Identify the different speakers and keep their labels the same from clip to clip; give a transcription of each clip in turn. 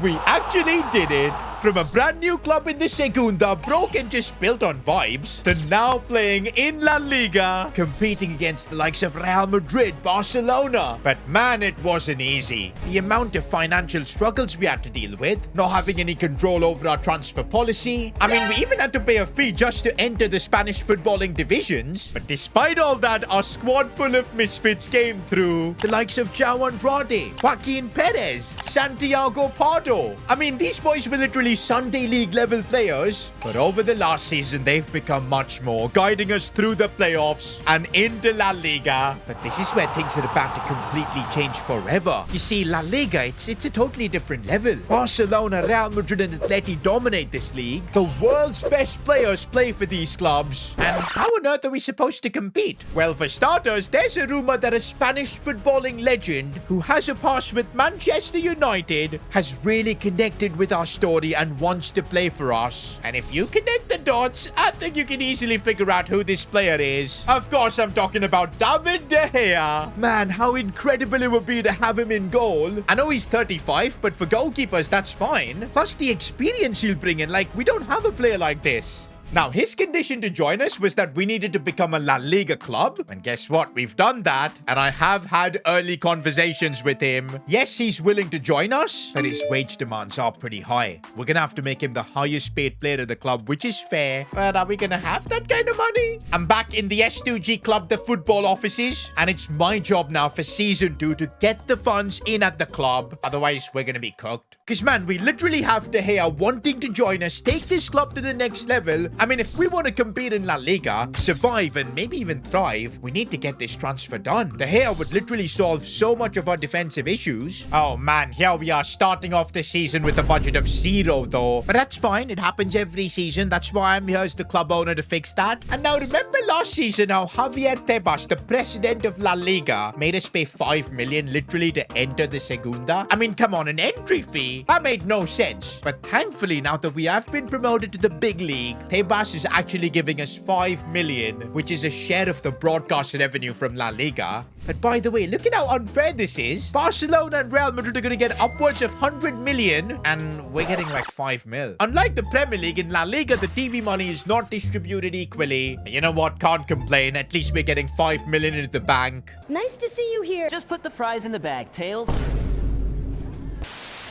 Speaker 1: We actually did it. From a brand new club in the Segunda, broke and just built on vibes, to now playing in La Liga, competing against the likes of Real Madrid, Barcelona. But man, it wasn't easy. The amount of financial struggles we had to deal with, not having any control over our transfer policy. I mean, we even had to pay a fee just to enter the Spanish footballing divisions. But despite all that, our squad full of misfits came through. The likes of João Andrade, Joaquin Perez, Santiago Pardo. I mean, these boys were literally Sunday League level players, but over the last season they've become much more, guiding us through the playoffs and into La Liga. But this is where things are about to completely change forever. You see, La Liga, it's a totally different level. Barcelona, Real Madrid and Atleti dominate this league. The world's best players play for these clubs. And how on earth are we supposed to compete? Well, for starters, there's a rumor that a Spanish footballing legend who has a past with Manchester United has really connected with our story and wants to play for us. And if you connect the dots, I think you can easily figure out who this player is. Of course, I'm talking about David de Gea. Man, how incredible it would be to have him in goal. I know he's 35, but for goalkeepers, that's fine. Plus the experience he'll bring in, like, we don't have a player like this. Now, his condition to join us was that we needed to become a La Liga club. And guess what? We've done that. And I have had early conversations with him. Yes, he's willing to join us, but his wage demands are pretty high. We're going to have to make him the highest paid player of the club, which is fair. But are we going to have that kind of money? I'm back in the S2G Club, the football offices. And it's my job now for Season 2 to get the funds in at the club. Otherwise, we're going to be cooked. Because, man, we literally have De Gea wanting to join us, take this club to the next level. I mean, if we want to compete in La Liga, survive, and maybe even thrive, we need to get this transfer done. De Gea would literally solve so much of our defensive issues. Oh man, here we are starting off the season with a budget of 0 though. But that's fine, it happens every season. That's why I'm here as the club owner to fix that. And now remember last season how Javier Tebas, the president of La Liga, made us pay 5 million literally to enter the Segunda? I mean, come on, an entry fee? That made no sense. But thankfully, now that we have been promoted to the big league, Tebas is actually giving us 5 million, which is a share of the broadcast revenue from La Liga. But by the way, look at how unfair this is. Barcelona and Real Madrid are going to get upwards of 100 million, and we're getting like 5 mil. Unlike the Premier League, in La Liga, the TV money is not distributed equally. You know what? Can't complain. At least we're getting 5 million into the bank.
Speaker 2: Nice to see you here.
Speaker 3: Just put the fries in the bag, Tails.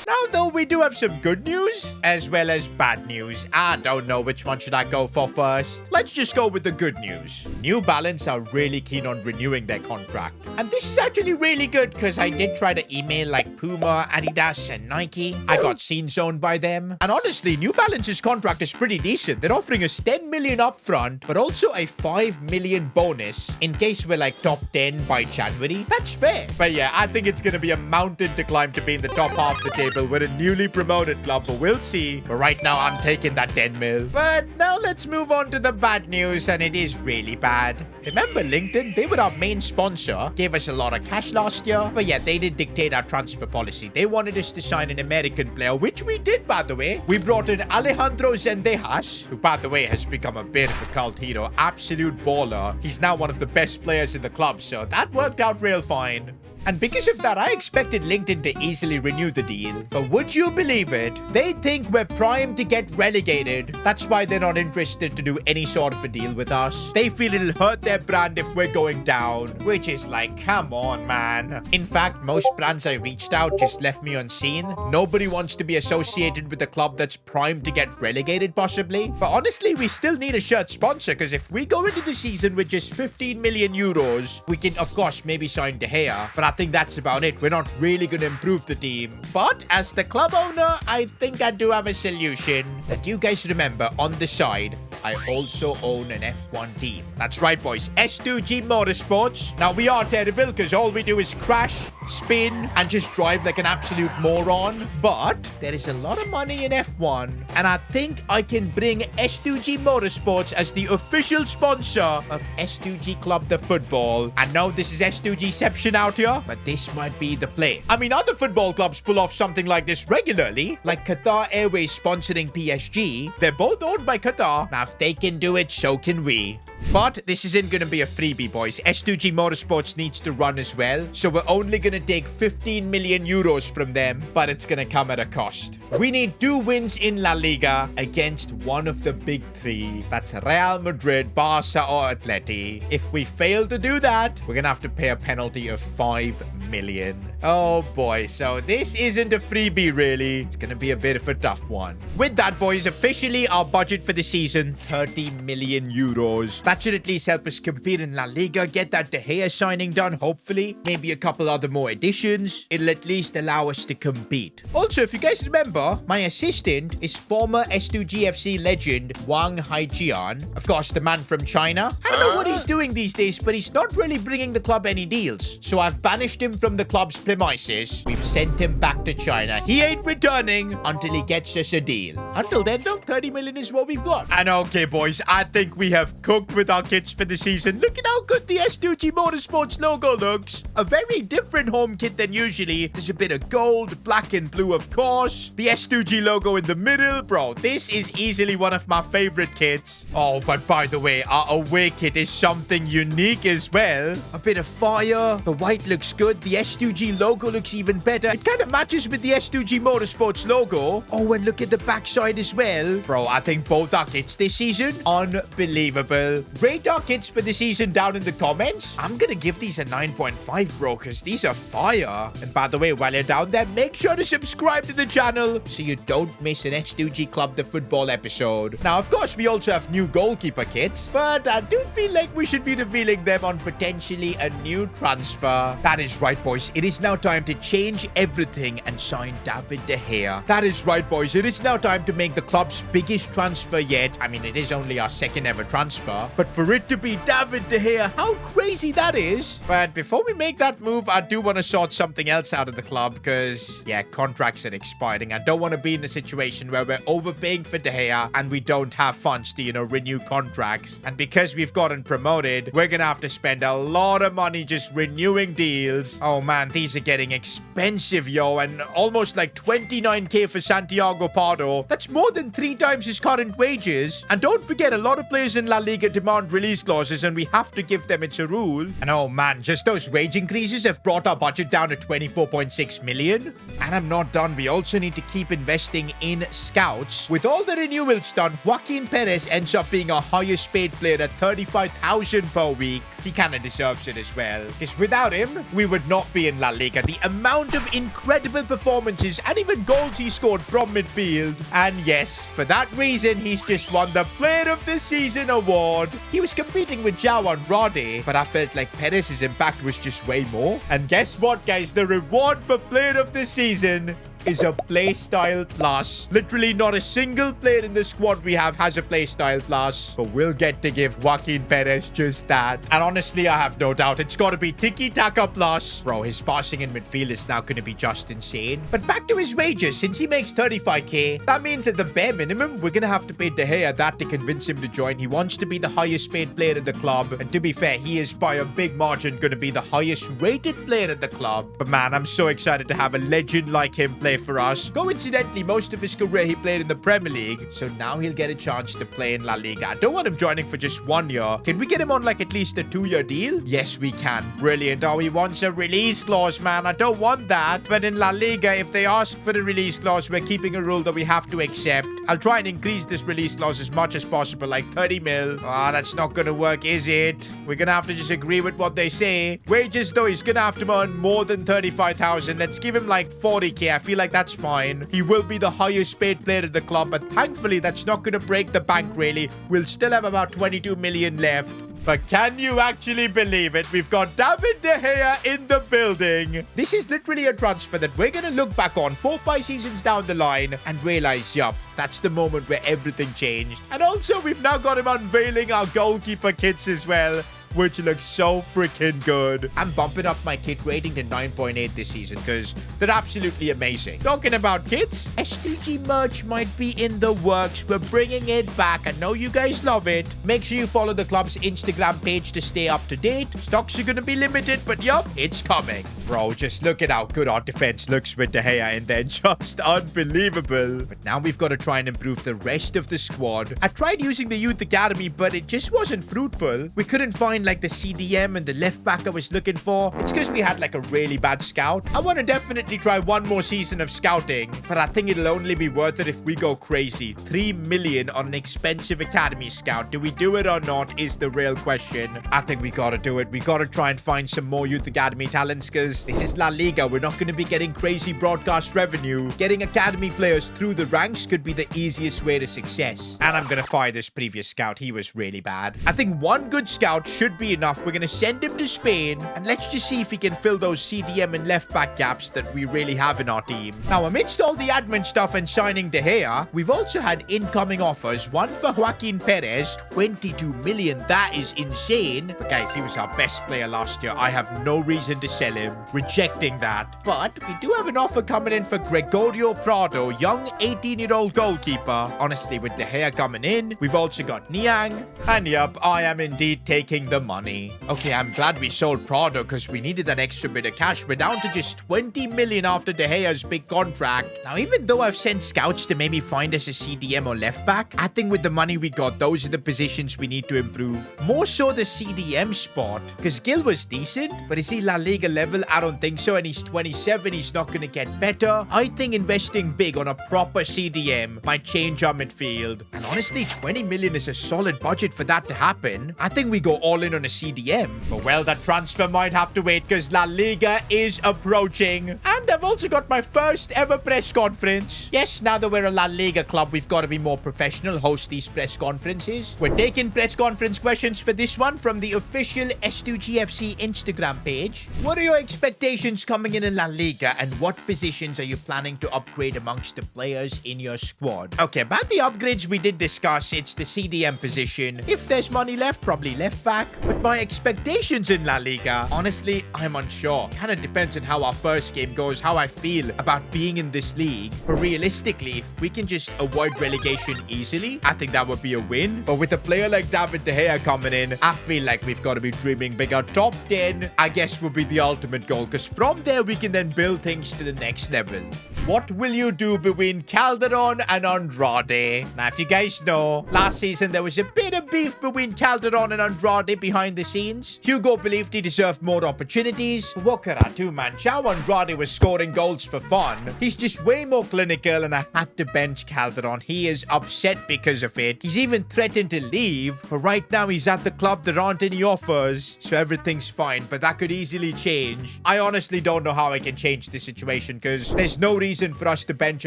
Speaker 1: Now, though, we do have some good news as well as bad news. I don't know which one should I go for first. Let's just go with the good news. New Balance are really keen on renewing their contract. And this is actually really good because I did try to email like Puma, Adidas, and Nike. I got scene zoned by them. And honestly, New Balance's contract is pretty decent. They're offering us 10 million upfront, but also a 5 million bonus in case we're like top 10 by January. That's fair. But yeah, I think it's going to be a mountain to climb to be in the top half of the table. We're a newly promoted club, but we'll see. But right now, I'm taking that 10 mil. But now let's move on to the bad news, and it is really bad. Remember LinkedIn? They were our main sponsor. Gave us a lot of cash last year. But yeah, they did dictate our transfer policy. They wanted us to sign an American player, which we did, by the way. We brought in Alejandro Zendejas, who, by the way, has become a bit of a cult hero. Absolute baller. He's now one of the best players in the club, so that worked out real fine. And because of that, I expected LinkedIn to easily renew the deal. But would you believe it? They think we're primed to get relegated. That's why they're not interested to do any sort of a deal with us. They feel it'll hurt their brand if we're going down. Which is like, come on, man. In fact, most brands I reached out just left me unseen. Nobody wants to be associated with a club that's primed to get relegated, possibly. But honestly, we still need a shirt sponsor, because if we go into the season with just 15 million euros, we can, of course, maybe sign De Gea. But I think that's about it. We're not really going to improve the team. But as the club owner, I think I do have a solution. That you guys remember, on the side, I also own an F1 team. That's right, boys. S2G Motorsports. Now, we are terrible because all we do is crash, spin, and just drive like an absolute moron. But there is a lot of money in F1. And I think I can bring S2G Motorsports as the official sponsor of S2G Club the Football. I know this is S2Gception out here, but this might be the play. I mean, other football clubs pull off something like this regularly, like Qatar Airways sponsoring PSG. They're both owned by Qatar. Now, if they can do it, so can we. But this isn't going to be a freebie, boys. S2G Motorsports needs to run as well. So we're only going to take 15 million euros from them, but it's going to come at a cost. We need 2 wins in La Liga against one of the big 3. That's Real Madrid, Barca, or Atleti. If we fail to do that, we're going to have to pay a penalty of 5 million. Oh boy, so this isn't a freebie really. It's gonna be a bit of a tough one. With that, boys, officially our budget for the season, 30 million euros. That should at least help us compete in La Liga, get that De Gea signing done, hopefully. Maybe a couple other more additions. It'll at least allow us to compete. Also, if you guys remember, my assistant is former S2GFC legend Wang Haijian. Of course, the man from China. I don't know what he's doing these days, but he's not really bringing the club any deals. So I've banished him from the club's premises. We've sent him back to China. He ain't returning until he gets us a deal. Until then, though, 30 million is what we've got. And okay, boys, I think we have cooked with our kits for the season. Look at how good the S2G Motorsports logo looks. A very different home kit than usually. There's a bit of gold, black and blue, of course. The S2G logo in the middle. Bro, this is easily one of my favorite kits. Oh, but by the way, our away kit is something unique as well. A bit of fire. The white looks good. The S2G logo looks even better. It kind of matches with the S2G Motorsports logo. Oh, and look at the backside as well. Bro, I think both our kits this season, unbelievable. Rate our kits for the season down in the comments. I'm gonna give these a 9.5, bro, because these are fire. And by the way, while you're down there, make sure to subscribe to the channel so you don't miss an S2G Club the Football episode. Now, of course, we also have new goalkeeper kits, but I do feel like we should be revealing them on potentially a new transfer. That is right, boys. It is now time to change everything and sign David de Gea. That is right, boys. It is now time to make the club's biggest transfer yet. I mean, it is only our second ever transfer, but for it to be David de Gea, how crazy that is. But before we make that move, I do want to sort something else out of the club because, yeah, contracts are expiring. I don't want to be in a situation where we're overpaying for de Gea and we don't have funds to, renew contracts. And because we've gotten promoted, we're going to have to spend a lot of money just renewing deals. Oh man, these are getting expensive, yo, and almost like 29k for Santiago Pardo. That's more than 3 times his current wages. And don't forget, a lot of players in La Liga demand release clauses and we have to give them. It's a rule. And oh man, just those wage increases have brought our budget down to 24.6 million. And I'm not done. We also need to keep investing in scouts. With all the renewals done, Joaquin Perez ends up being our highest paid player at 35,000 per week. He kind of deserves it as well. Because without him, we would not be in La Liga. The amount of incredible performances and even goals he scored from midfield. And yes, for that reason, he's just won the Player of the Season award. He was competing with João Andrade, but I felt like Perez's impact was just way more. And guess what, guys? The reward for Player of the Season is a playstyle plus. Literally not a single player in the squad we have has a playstyle plus, but we'll get to give Joaquin Perez just that. And honestly, I have no doubt it's got to be tiki-taka plus. Bro, his passing in midfield is now going to be just insane. But back to his wages. Since he makes 35k, that means at the bare minimum, we're going to have to pay De Gea that to convince him to join. He wants to be the highest paid player in the club. And to be fair, he is by a big margin going to be the highest rated player at the club. But man, I'm so excited to have a legend like him play for us. Coincidentally, most of his career he played in the Premier League, so now he'll get a chance to play in La Liga. I don't want him joining for just 1 year. Can we get him on like at least a 2-year deal? Yes, we can. Brilliant. Oh, he wants a release clause, man. I don't want that. But in La Liga, if they ask for the release clause, we're keeping a rule that we have to accept. I'll try and increase this release clause as much as possible, like 30 mil. Ah, that's not gonna work, is it? We're gonna have to just agree with what they say. Wages, though, he's gonna have to earn more than 35,000. Let's give him like 40k. I feel like that's fine. He will be the highest paid player at the club, but thankfully that's not going to break the bank really. We'll still have about 22 million left. But can you actually believe it? We've got David de Gea in the building. This is literally a transfer that we're going to look back on 4-5 seasons down the line and realize, yup, that's the moment where everything changed. And also, we've now got him unveiling our goalkeeper kits as well. which looks so freaking good. I'm bumping up my kit rating to 9.8 this season because they're absolutely amazing. Talking about kits, SDG merch might be in the works. We're bringing it back. I know you guys love it. Make sure you follow the club's Instagram page to stay up to date. Stocks are going to be limited, but yup, it's coming. Bro, just look at how good our defense looks with De Gea in there. Just unbelievable. But now we've got to try and improve the rest of the squad. I tried using the youth academy, but it just wasn't fruitful. We couldn't find like the CDM and the left back I was looking for. It's because we had like a really bad scout. I want to definitely try one more season of scouting, but I think it'll only be worth it if we go crazy. 3 million on an expensive academy scout. Do we do it or not is the real question. I think we gotta do it. We gotta try and find some more youth academy talents because this is La Liga. We're not going to be getting crazy broadcast revenue. Getting academy players through the ranks could be the easiest way to success. And I'm going to fire this previous scout. He was really bad. I think one good scout should be enough. We're going to send him to Spain and let's just see if he can fill those CDM and left back gaps that we really have in our team. Now, amidst all the admin stuff and signing De Gea, we've also had incoming offers. One for Joaquin Perez, 22 million. That is insane. But guys, he was our best player last year. I have no reason to sell him. Rejecting that. But we do have an offer coming in for Gregorio Prado, young 18-year-old goalkeeper. Honestly, with De Gea coming in, we've also got Niang. And yep, I am indeed taking the money. Okay, I'm glad we sold Prado because we needed that extra bit of cash. We're down to just 20 million after De Gea's big contract. Now, even though I've sent scouts to maybe find us a CDM or left back, I think with the money we got, those are the positions we need to improve. More so the CDM spot, because Gil was decent, but is he La Liga level? I don't think so, and he's 27. He's not going to get better. I think investing big on a proper CDM might change our midfield. And honestly, 20 million is a solid budget for that to happen. I think we go all in on a CDM. But well, that transfer might have to wait because La Liga is approaching. And I've also got my first ever press conference. Yes, now that we're a La Liga club, we've got to be more professional, host these press conferences. We're taking press conference questions for this one from the official S2GFC Instagram page. What are your expectations coming in La Liga, and what positions are you planning to upgrade amongst the players in your squad? Okay, about the upgrades we did discuss, it's the CDM position. If there's money left, probably left back. But my expectations in La Liga, honestly, I'm unsure. Kind of depends on how our first game goes, how I feel about being in this league. But realistically, if we can just avoid relegation easily, I think that would be a win. But with a player like David de Gea coming in, I feel like we've got to be dreaming bigger. Top 10, I guess, would be the ultimate goal, because from there we can then build things to the next level. What will you do between Calderon and Andrade? Now, if you guys know, last season there was a bit of beef between Calderon and Andrade behind the scenes. Hugo believed he deserved more opportunities. But what could I do, man? João Andrade was scoring goals for fun. He's just way more clinical, and I had to bench Calderon. He is upset because of it. He's even threatened to leave. But right now he's at the club. There aren't any offers, so everything's fine. But that could easily change. I honestly don't know how I can change this situation, because there's no reason for us to bench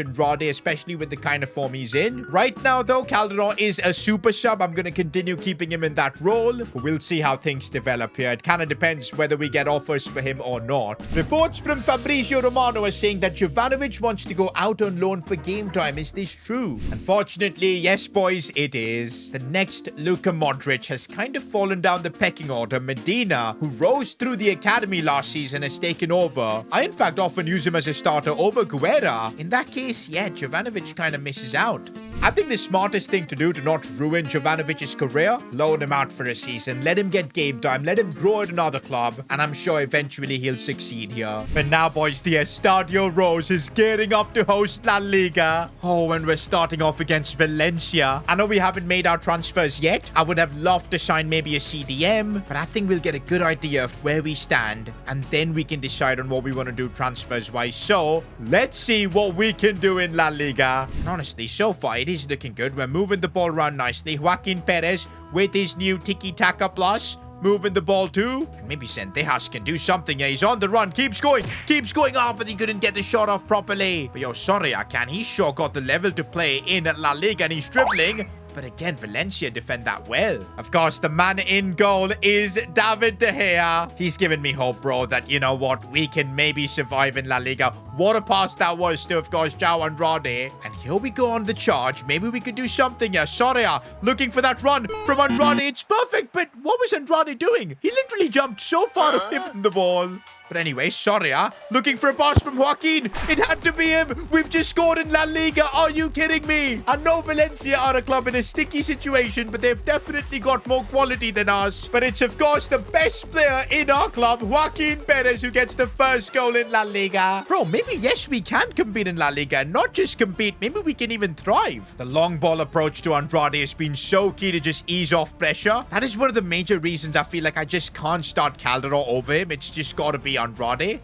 Speaker 1: Andrade, especially with the kind of form he's in. Right now, though, Calderon is a super sub. I'm going to continue keeping him in that role. But we'll see how things develop here. It kind of depends whether we get offers for him or not. Reports from Fabrizio Romano are saying that Jovanovic wants to go out on loan for game time. Is this true? Unfortunately, yes, boys, it is. The next Luka Modric has kind of fallen down the pecking order. Medina, who rose through the academy last season, has taken over. I, in fact, often use him as a starter over Guerra. In that case, yeah, Jovanovic kind of misses out. I think the smartest thing to do to not ruin Jovanovic's career, loan him out for a season, let him get game time, let him grow at another club, and I'm sure eventually he'll succeed here. But now, boys, the Estadio Rose is gearing up to host La Liga. Oh, and we're starting off against Valencia. I know we haven't made our transfers yet. I would have loved to sign maybe a CDM, but I think we'll get a good idea of where we stand, and then we can decide on what we want to do transfers-wise. So, let's see what we can do in La Liga. And honestly, so far, it is looking good. We're moving the ball around nicely. Joaquin Perez with his new tiki-taka plus. Moving the ball too. And maybe Sendejas can do something. Yeah, he's on the run. Keeps going. Keeps going. Oh, but he couldn't get the shot off properly. But yo, sorry, I can. He sure got the level to play in La Liga, and he's dribbling. But again, Valencia defend that well. Of course, the man in goal is David de Gea. He's given me hope, bro, that, you know what, we can maybe survive in La Liga. What a pass that was to, of course, João Andrade. And here we go on the charge. Maybe we could do something here. Soria looking for that run from Andrade. It's perfect, but what was Andrade doing? He literally jumped so far away from the ball. But anyway, Soria looking for a pass from Joaquin. It had to be him. We've just scored in La Liga. Are you kidding me? I know Valencia are a club in a sticky situation, but they've definitely got more quality than us. But it's, of course, the best player in our club, Joaquin Perez, who gets the first goal in La Liga. Bro, maybe, yes, we can compete in La Liga and not just compete. Maybe we can even thrive. The long ball approach to Andrade has been so key to just ease off pressure. That is one of the major reasons I feel like I just can't start Calderon over him. It's just got to be Andrade.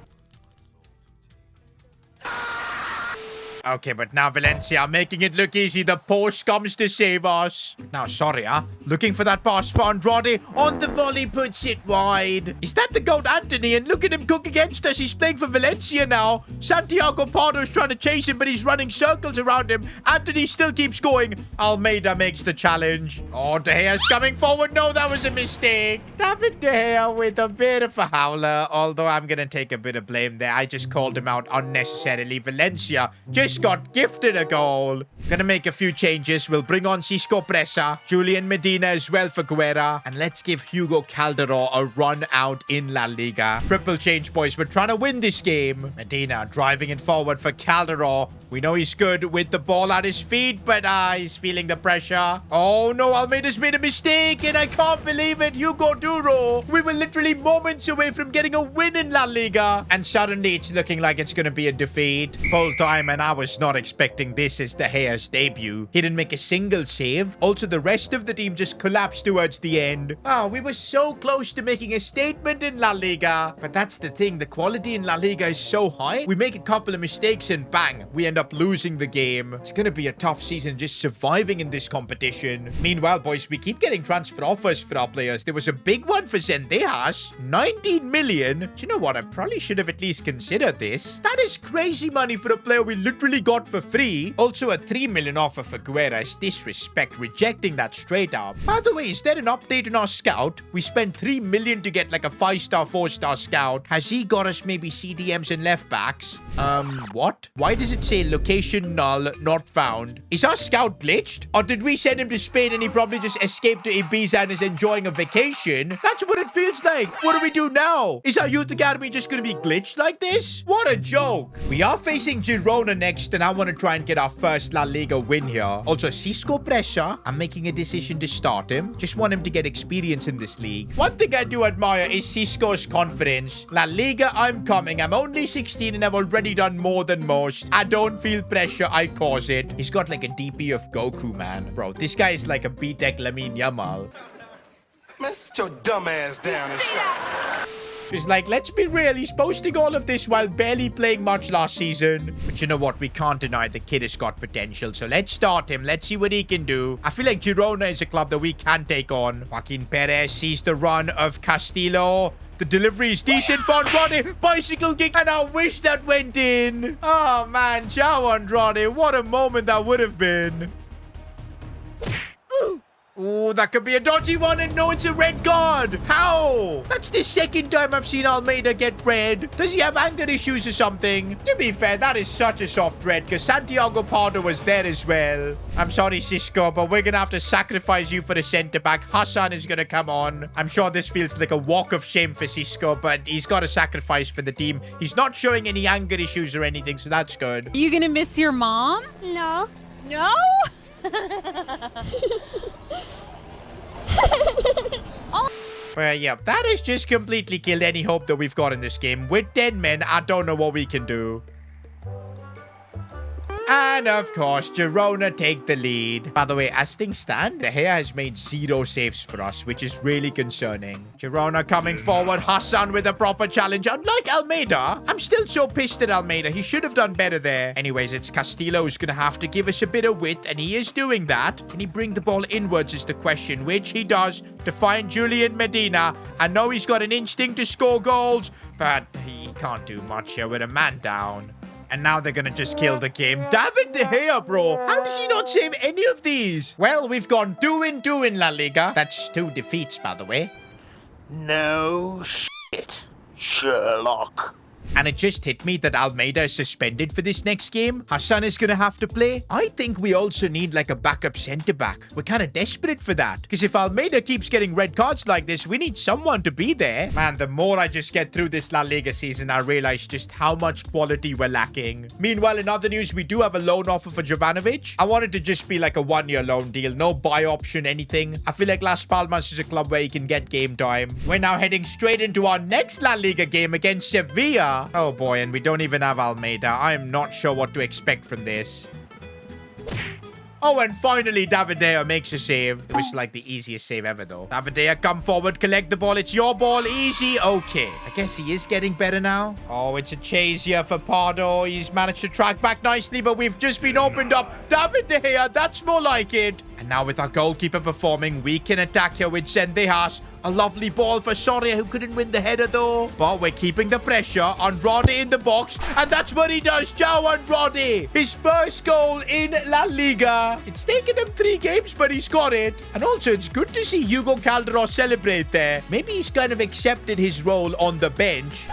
Speaker 1: Okay, but now Valencia making it look easy. The post comes to save us. Now Soria looking for that pass for Andrade. On the volley, puts it wide. Is that the goat Anthony? And look at him cook against us. He's playing for Valencia now. Santiago Pardo's trying to chase him, but he's running circles around him. Anthony still keeps going. Almeida makes the challenge. Oh, De Gea's coming forward. No, that was a mistake. David De Gea with a bit of a howler. Although I'm going to take a bit of blame there. I just called him out unnecessarily. Valencia just got gifted a goal. Gonna make a few changes. We'll bring on Cisco Presa, Julian Medina as well for Guerra, and let's give Hugo Calderon a run out in La Liga. Triple change, boys. We're trying to win this game. Medina driving it forward for Calderon. We know he's good with the ball at his feet, but he's feeling the pressure. Oh no, Almeida's made a mistake, and I can't believe it. Hugo Duro. We were literally moments away from getting a win in La Liga, and suddenly it's looking like it's going to be a defeat. Full time, and I was not expecting this as De Gea's debut. He didn't make a single save. Also, the rest of the team just collapsed towards the end. Oh, we were so close to making a statement in La Liga. But that's the thing. The quality in La Liga is so high. We make a couple of mistakes and bang, we end up losing the game. It's gonna be a tough season just surviving in this competition. Meanwhile, boys, we keep getting transfer offers for our players. There was a big one for Zendejas. 19 million. Do you know what? I probably should have at least considered this. That is crazy money for a player we literally got for free. Also, a 3 million offer for Guerra is disrespect, rejecting that straight up. By the way, is there an update on our scout? We spent 3 million to get like a 5-star, 4-star scout. Has he got us maybe CDMs and left backs? What? Why does it say location null, not found? Is our scout glitched? Or did we send him to Spain and he probably just escaped to Ibiza and is enjoying a vacation? That's what it feels like. What do we do now? Is our youth academy just gonna be glitched like this? What a joke. We are facing Girona next, and I want to try and get our first La Liga win here. Also, Cisco Presa, I'm making a decision to start him. Just want him to get experience in this league. One thing I do admire is Cisco's confidence. La Liga, I'm coming. I'm only 16 and I've already done more than most. I don't feel pressure, I cause it. He's got like a DP of Goku, man. Bro, this guy is like a B-Tech Lamine Yamal.
Speaker 2: Man, sit your dumb ass down and shut.
Speaker 1: It's like, let's be real, he's posting all of this while barely playing much last season. But you know what? We can't deny the kid has got potential. So let's start him. Let's see what he can do. I feel like Girona is a club that we can take on. Joaquin Perez sees the run of Castillo. The delivery is decent for Andrade. Bicycle kick, and I wish that went in. Oh, man. João Andrade. What a moment that would have been. Oh, that could be a dodgy one, and no, it's a red card. How? That's the second time I've seen Almeida get red. Does he have anger issues or something? To be fair, that is such a soft red, because Santiago Pardo was there as well. I'm sorry, Cisco, but we're going to have to sacrifice you for the centre-back. Hassan is going to come on. I'm sure this feels like a walk of shame for Cisco, but he's got to sacrifice for the team. He's not showing any anger issues or anything, so that's good.
Speaker 4: Are you going to miss your mom?
Speaker 5: No.
Speaker 4: No?
Speaker 1: Yeah, that has just completely killed any hope that we've got in this game. With 10 men, I don't know what we can do. And of course, Girona take the lead. By the way, as things stand, De Gea has made 0 saves for us, which is really concerning. Girona coming forward. Hassan with a proper challenge. Unlike Almeida, I'm still so pissed at Almeida. He should have done better there. Anyways, it's Castillo who's going to have to give us a bit of width, and he is doing that. Can he bring the ball inwards is the question, which he does to find Julian Medina. I know he's got an instinct to score goals, but he can't do much here with a man down. And now they're gonna just kill the game. David de Gea, bro. How does he not save any of these? Well, we've gone 2-2 in La Liga. That's 2 defeats, by the way.
Speaker 4: No shit, Sherlock.
Speaker 1: And it just hit me that Almeida is suspended for this next game. Hassan is going to have to play. I think we also need like a backup centre-back. We're kind of desperate for that. Because if Almeida keeps getting red cards like this, we need someone to be there. Man, the more I just get through this La Liga season, I realize just how much quality we're lacking. Meanwhile, in other news, we do have a loan offer for Jovanovic. I want it to just be like a 1-year loan deal. No buy option, anything. I feel like Las Palmas is a club where you can get game time. We're now heading straight into our next La Liga game against Sevilla. Oh boy, and we don't even have Almeida. I'm not sure what to expect from this. Oh, and finally, David de Gea makes a save. It was like the easiest save ever, though. David de Gea, come forward, collect the ball. It's your ball. Easy. Okay. I guess he is getting better now. Oh, it's a chase here for Pardo. He's managed to track back nicely, but we've just been opened up. David de Gea, that's more like it. And now with our goalkeeper performing, we can attack here with Sendejas. A lovely ball for Soria, who couldn't win the header, though. But we're keeping the pressure on Roddy in the box. And that's what he does. João Roddy. His first goal in La Liga. It's taken him 3 games, but he's got it. And also, it's good to see Hugo Calderon celebrate there. Maybe he's kind of accepted his role on the bench.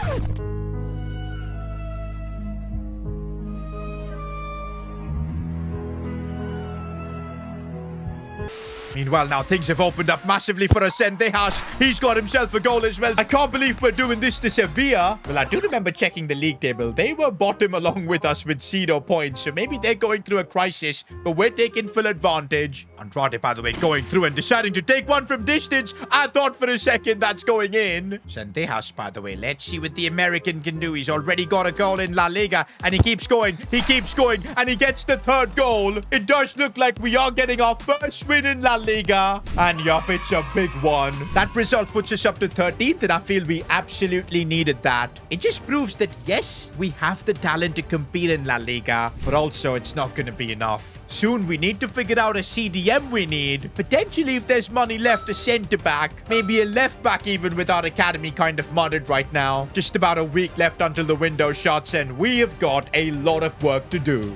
Speaker 1: Meanwhile, now things have opened up massively for Sendejas. He's got himself a goal as well. I can't believe we're doing this to Sevilla. Well, I do remember checking the league table. They were bottom along with us with 0 points. So maybe they're going through a crisis, but we're taking full advantage. Andrade, by the way, going through and deciding to take one from distance. I thought for a second that's going in. Sendejas, by the way, let's see what the American can do. He's already got a goal in La Liga, and he keeps going. He keeps going, and he gets the 3rd goal. It does look like we are getting our first win in La Liga. And yup, it's a big one. That result puts us up to 13th, and I feel we absolutely needed that. It just proves that, yes, we have the talent to compete in La Liga, but also it's not going to be enough. Soon we need to figure out a CDM we need. Potentially, if there's money left, a centre-back. Maybe a left-back even, with our academy kind of muddled right now. Just about a week left until the window shuts, and we have got a lot of work to do.